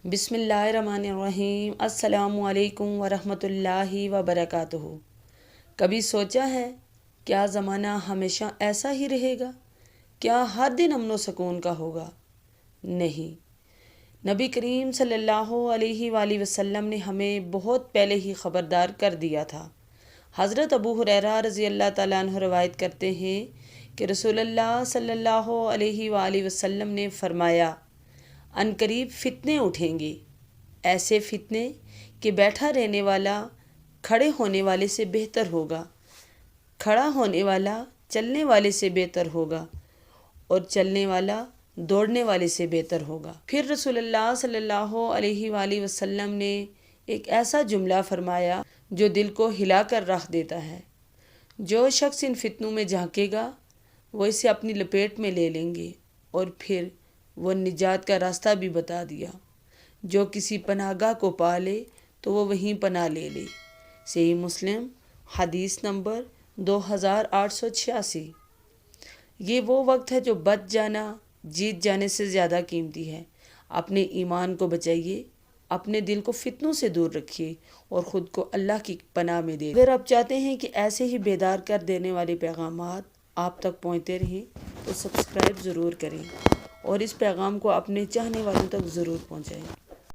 بسم اللہ الرحمن الرحیم۔ السلام علیکم ورحمۃ اللہ وبرکاتہ۔ کبھی سوچا ہے کیا زمانہ ہمیشہ ایسا ہی رہے گا؟ کیا ہر دن امن و سکون کا ہوگا؟ نہیں، نبی کریم صلی اللہ علیہ وآلہ وسلم نے ہمیں بہت پہلے ہی خبردار کر دیا تھا۔ حضرت ابو ہریرہ رضی اللہ تعالیٰ عنہ روایت کرتے ہیں کہ رسول اللہ صلی اللہ علیہ وآلہ وسلم نے فرمایا، عنقریب فتنے اٹھیں گے، ایسے فتنے کہ بیٹھا رہنے والا کھڑے ہونے والے سے بہتر ہوگا، کھڑا ہونے والا چلنے والے سے بہتر ہوگا، اور چلنے والا دوڑنے والے سے بہتر ہوگا۔ پھر رسول اللہ صلی اللہ علیہ وآلہ وسلم نے ایک ایسا جملہ فرمایا جو دل کو ہلا کر رکھ دیتا ہے، جو شخص ان فتنوں میں جھانکے گا وہ اسے اپنی لپیٹ میں لے لیں گے، اور پھر وہ نجات کا راستہ بھی بتا دیا۔ جو کسی پناہ گاہ کو پا لے تو وہ وہیں پناہ لے لے۔ صحیح مسلم حدیث نمبر 2886۔ یہ وہ وقت ہے جو بچ جانا جیت جانے سے زیادہ قیمتی ہے۔ اپنے ایمان کو بچائیے، اپنے دل کو فتنوں سے دور رکھیے اور خود کو اللہ کی پناہ میں دے۔ اگر آپ چاہتے ہیں کہ ایسے ہی بیدار کر دینے والے پیغامات آپ تک پہنچتے رہیں تو سبسکرائب ضرور کریں اور اس پیغام کو اپنے چاہنے والوں تک ضرور پہنچائیں۔